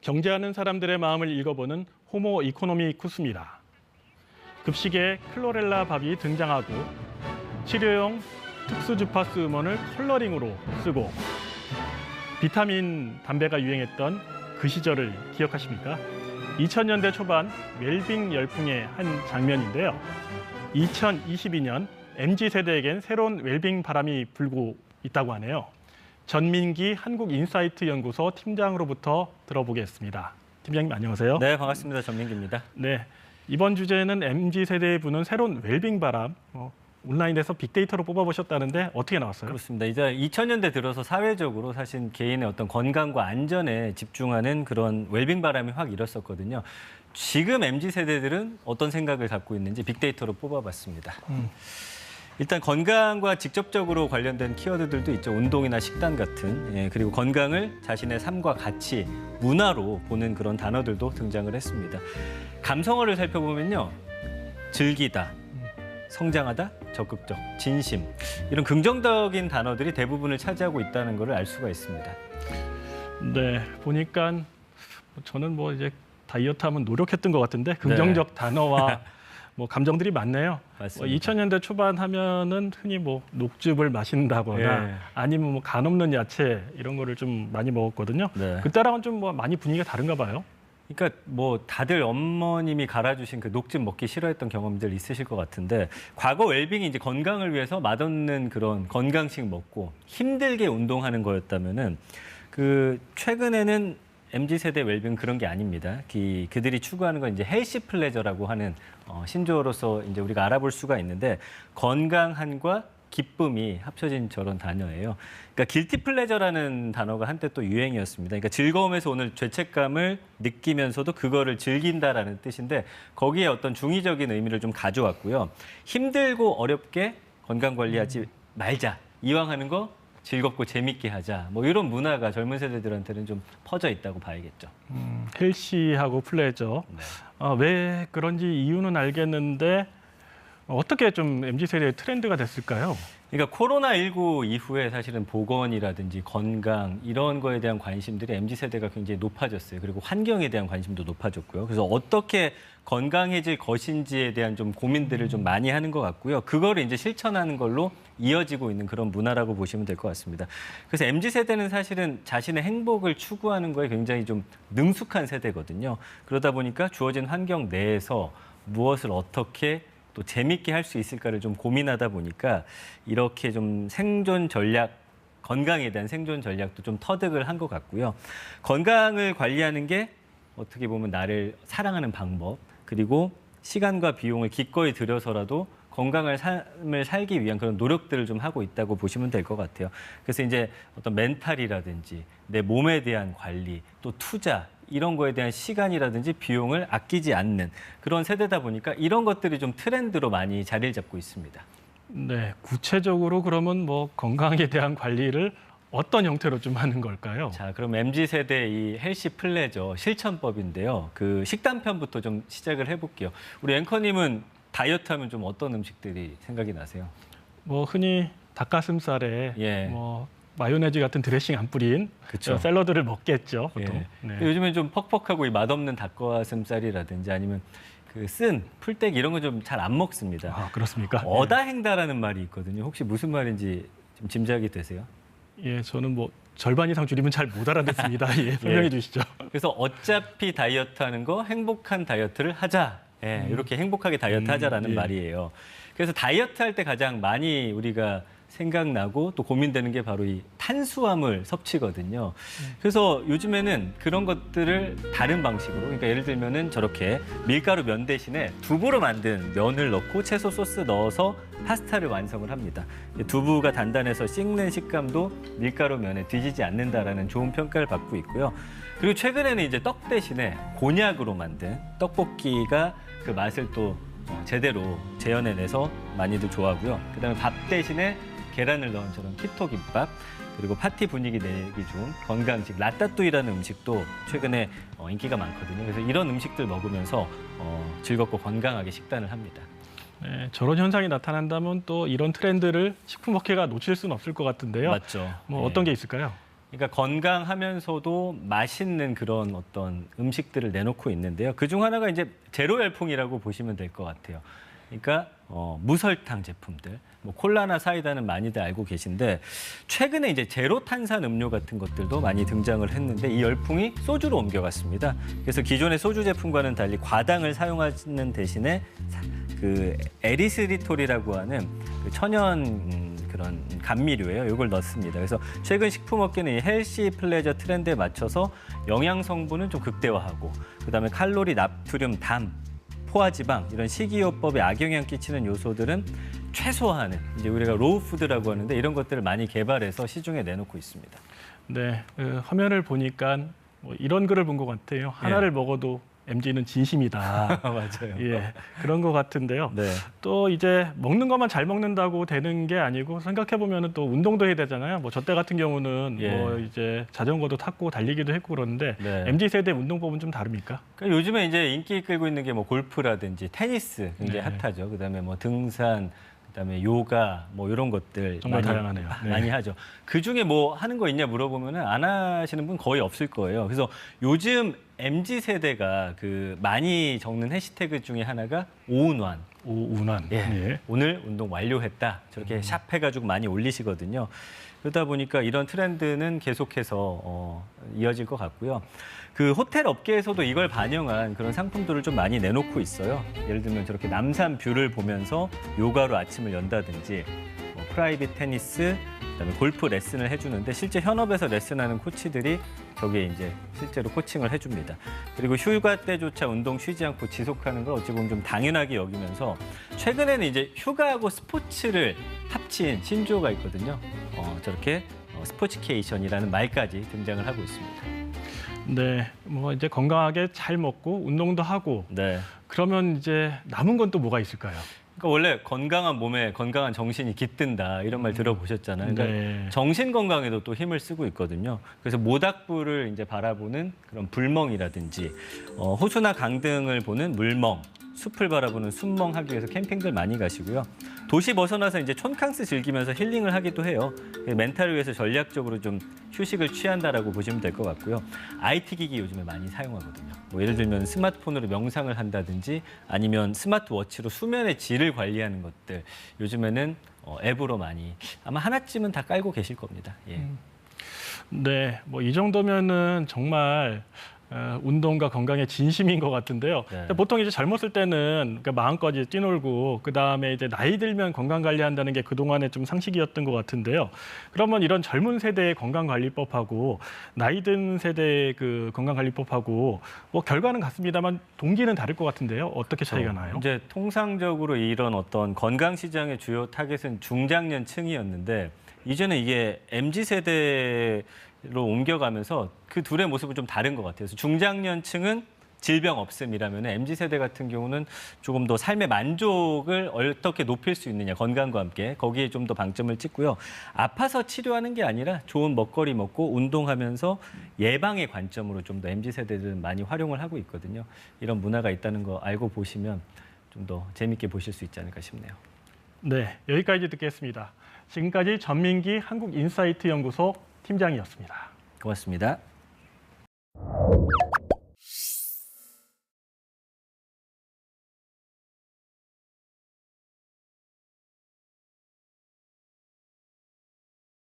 경제하는 사람들의 마음을 읽어보는 호모 이코노미쿠스입니다. 급식에 클로렐라 밥이 등장하고 치료용 특수 주파수 음원을 컬러링으로 쓰고 비타민 담배가 유행했던 그 시절을 기억하십니까? 2000년대 초반 웰빙 열풍의 한 장면인데요. 2022년 MZ세대에겐 새로운 웰빙 바람이 불고 있다고 하네요. 전민기 한국인사이트 연구소 팀장으로부터 들어보겠습니다. 팀장님 안녕하세요. 네, 반갑습니다. 전민기입니다. 네, 이번 주제는 MZ세대에 부는 새로운 웰빙 바람. 온라인에서 빅데이터로 뽑아보셨다는데 어떻게 나왔어요? 그렇습니다. 이제 2000년대 들어서 사회적으로 사실 개인의 어떤 건강과 안전에 집중하는 그런 웰빙 바람이 확 일었었거든요. 지금 MZ세대들은 어떤 생각을 갖고 있는지 빅데이터로 뽑아봤습니다. 일단 건강과 직접적으로 관련된 키워드들도 있죠. 운동이나 식단 같은, 그리고 건강을 자신의 삶과 가치, 문화로 보는 그런 단어들도 등장을 했습니다. 감성어를 살펴보면요. 즐기다, 성장하다, 적극적, 진심 이런 긍정적인 단어들이 대부분을 차지하고 있다는 것을 알 수가 있습니다. 네, 보니까 저는 이제 다이어트 하면 노력했던 것 같은데 긍정적 단어와 감정들이 많네요. 맞습니다. 2000년대 초반 하면은 흔히 녹즙을 마신다거나 아니면 간 없는 야채 이런 거를 좀 많이 먹었거든요. 네. 그때랑은 좀 많이 분위기가 다른가 봐요. 그러니까 다들 어머님이 갈아주신 그 녹즙 먹기 싫어했던 경험들 있으실 것 같은데 과거 웰빙이 이제 건강을 위해서 맛없는 그런 건강식 먹고 힘들게 운동하는 거였다면은 최근에는 MZ세대 웰빙 그런 게 아닙니다. 그들이 추구하는 건 이제 헬시 플레저라고 하는 신조어로서 이제 우리가 알아볼 수가 있는데 건강함과 기쁨이 합쳐진 저런 단어예요. 그러니까 길티 플레저라는 단어가 한때 또 유행이었습니다. 그러니까 즐거움에서 오는 죄책감을 느끼면서도 그거를 즐긴다라는 뜻인데 거기에 어떤 중의적인 의미를 좀 가져왔고요. 힘들고 어렵게 건강 관리하지 말자. 이왕 하는 거 즐겁고 재밌게 하자. 이런 문화가 젊은 세대들한테는 좀 퍼져 있다고 봐야겠죠. 헬시하고 플레저. 네. 왜 그런지 이유는 알겠는데 어떻게 좀 MZ세대의 트렌드가 됐을까요? 그러니까 코로나19 이후에 사실은 보건이라든지 건강 이런 거에 대한 관심들이 MZ세대가 굉장히 높아졌어요. 그리고 환경에 대한 관심도 높아졌고요. 그래서 어떻게 건강해질 것인지에 대한 좀 고민들을 좀 많이 하는 것 같고요. 그거를 이제 실천하는 걸로 이어지고 있는 그런 문화라고 보시면 될 것 같습니다. 그래서 MZ세대는 사실은 자신의 행복을 추구하는 거에 굉장히 좀 능숙한 세대거든요. 그러다 보니까 주어진 환경 내에서 무엇을 어떻게 또 재밌게 할 수 있을까를 좀 고민하다 보니까 이렇게 좀 생존 전략, 건강에 대한 생존 전략도 좀 터득을 한 것 같고요. 건강을 관리하는 게 어떻게 보면 나를 사랑하는 방법, 그리고 시간과 비용을 기꺼이 들여서라도 건강한 삶을 살기 위한 그런 노력들을 좀 하고 있다고 보시면 될 것 같아요. 그래서 이제 어떤 멘탈이라든지 내 몸에 대한 관리, 또 투자, 이런 거에 대한 시간이라든지 비용을 아끼지 않는 그런 세대다 보니까 이런 것들이 좀 트렌드로 많이 자리를 잡고 있습니다. 네, 구체적으로 그러면 건강에 대한 관리를 어떤 형태로 좀 하는 걸까요? 자, 그럼 MZ세대 이 헬시 플레저 실천법인데요. 그 식단편부터 좀 시작을 해볼게요. 우리 앵커님은 다이어트 하면 좀 어떤 음식들이 생각이 나세요? 흔히 닭가슴살에 마요네즈 같은 드레싱 안 뿌린 그쵸. 샐러드를 먹겠죠, 보통. 네. 요즘엔 좀 퍽퍽하고 맛없는 닭가슴살이라든지 아니면 쓴 풀떼기 이런 거 좀 잘 안 먹습니다. 아, 그렇습니까? 어다행다라는 말이 있거든요. 혹시 무슨 말인지 좀 짐작이 되세요? 예, 저는 절반 이상 줄이면 잘 못 알아듣습니다. 예, 설명해 주시죠. 그래서 어차피 다이어트 하는 거 행복한 다이어트를 하자. 이렇게 행복하게 다이어트 하자라는 말이에요. 그래서 다이어트 할 때 가장 많이 우리가 생각나고 또 고민되는 게 바로 이 탄수화물 섭취거든요. 그래서 요즘에는 그런 것들을 다른 방식으로, 그러니까 예를 들면은 저렇게 밀가루 면 대신에 두부로 만든 면을 넣고 채소 소스 넣어서 파스타를 완성을 합니다. 두부가 단단해서 씹는 식감도 밀가루 면에 뒤지지 않는다라는 좋은 평가를 받고 있고요. 그리고 최근에는 이제 떡 대신에 곤약으로 만든 떡볶이가 그 맛을 또 제대로 재현해내서 많이들 좋아하고요. 그다음에 밥 대신에 계란을 넣은 저런 키토 김밥, 그리고 파티 분위기 내기 좋은 건강식 라따뚜이라는 음식도 최근에 인기가 많거든요. 그래서 이런 음식들 먹으면서 즐겁고 건강하게 식단을 합니다. 네, 저런 현상이 나타난다면 또 이런 트렌드를 식품업계가 놓칠 수는 없을 것 같은데요. 맞죠. 어떤 게 있을까요? 그러니까 건강하면서도 맛있는 그런 어떤 음식들을 내놓고 있는데요. 그중 하나가 이제 제로 열풍이라고 보시면 될 것 같아요. 그러니까 무설탕 제품들, 뭐 콜라나 사이다는 많이들 알고 계신데 최근에 이제 제로 탄산 음료 같은 것들도 많이 등장을 했는데 이 열풍이 소주로 옮겨갔습니다. 그래서 기존의 소주 제품과는 달리 과당을 사용하는 대신에 그 에리스리톨이라고 하는 그 천연 그런 감미료예요. 이걸 넣습니다. 그래서 최근 식품업계는 이 헬시 플레저 트렌드에 맞춰서 영양 성분은 좀 극대화하고 그다음에 칼로리, 나트륨, 담, 포화지방 이런 식이요법에 악영향 끼치는 요소들은 최소화하는 이제 우리가 로우 푸드라고 하는데 이런 것들을 많이 개발해서 시중에 내놓고 있습니다. 네, 화면을 보니까 뭐 이런 글을 본 것 같아요. 하나를 먹어도 MG는 진심이다. 맞아요. 예, 그런 것 같은데요. 네. 또 이제 먹는 것만 잘 먹는다고 되는 게 아니고 생각해 보면은 또 운동도 해야 되잖아요. 뭐 저 때 같은 경우는 예. 뭐 이제 자전거도 탔고 달리기도 했고 그러는데 네. MZ 세대 운동법은 좀 다릅니까? 그러니까 요즘에 이제 인기 끌고 있는 게 뭐 골프라든지 테니스 굉장히 네. 핫하죠. 그다음에 뭐 등산, 그다음에 요가 뭐 이런 것들 정말 많이, 다양하네요. 네. 많이 하죠. 그 중에 뭐 하는 거 있냐 물어보면은 안 하시는 분 거의 없을 거예요. 그래서 요즘 MZ 세대가 그 많이 적는 해시태그 중에 하나가 오운완. 오운환. 예. 예. 오늘 운동 완료했다. 저렇게 샵 해가지고 많이 올리시거든요. 그러다 보니까 이런 트렌드는 계속해서 이어질 것 같고요. 그 호텔 업계에서도 이걸 반영한 그런 상품들을 좀 많이 내놓고 있어요. 예를 들면 저렇게 남산 뷰를 보면서 요가로 아침을 연다든지 뭐 프라이빗 테니스, 그다음에 골프 레슨을 해주는데 실제 현업에서 레슨하는 코치들이 저기에 이제 실제로 코칭을 해줍니다. 그리고 휴가 때조차 운동 쉬지 않고 지속하는 걸 어찌 보면 좀 당연하게 여기면서 최근에는 이제 휴가하고 스포츠를 합친 신조어가 있거든요. 저렇게 스포츠케이션이라는 말까지 등장을 하고 있습니다. 네, 뭐 이제 건강하게 잘 먹고 운동도 하고 네. 그러면 이제 남은 건 또 뭐가 있을까요? 그러니까 원래 건강한 몸에 건강한 정신이 깃든다 이런 말 들어보셨잖아요. 그러니까 네. 정신 건강에도 또 힘을 쓰고 있거든요. 그래서 모닥불을 이제 바라보는 그런 불멍이라든지 호수나 강 등을 보는 물멍, 숲을 바라보는 숲멍하기 위해서 캠핑들 많이 가시고요. 도시 벗어나서 이제 촌캉스 즐기면서 힐링을 하기도 해요. 멘탈을 위해서 전략적으로 좀 휴식을 취한다라고 보시면 될 것 같고요. IT 기기 요즘에 많이 사용하거든요. 뭐 예를 들면 스마트폰으로 명상을 한다든지 아니면 스마트워치로 수면의 질을 관리하는 것들 요즘에는 앱으로 많이 아마 하나쯤은 다 깔고 계실 겁니다. 예. 네, 뭐 이 정도면은 정말 운동과 건강에 진심인 것 같은데요. 네. 보통 이제 젊었을 때는 그러니까 마음껏 이제 뛰놀고 그 다음에 이제 나이 들면 건강 관리한다는 게 그동안의 좀 상식이었던 것 같은데요. 그러면 이런 젊은 세대의 건강 관리법하고 나이 든 세대의 그 건강 관리법하고 뭐 결과는 같습니다만 동기는 다를 것 같은데요. 어떻게 차이가 나요? 이제 통상적으로 이런 어떤 건강 시장의 주요 타겟은 중장년층이었는데 이제는 이게 MZ 세대로 옮겨가면서 그 둘의 모습은 좀 다른 것 같아요. 그래서 중장년층은 질병 없음이라면 MZ 세대 같은 경우는 조금 더 삶의 만족을 어떻게 높일 수 있느냐, 건강과 함께 거기에 좀 더 방점을 찍고요. 아파서 치료하는 게 아니라 좋은 먹거리 먹고 운동하면서 예방의 관점으로 좀 더 MZ 세대들은 많이 활용을 하고 있거든요. 이런 문화가 있다는 거 알고 보시면 좀 더 재밌게 보실 수 있지 않을까 싶네요. 네, 여기까지 듣겠습니다. 지금까지 전민기 한국인사이트 연구소 팀장이었습니다. 고맙습니다.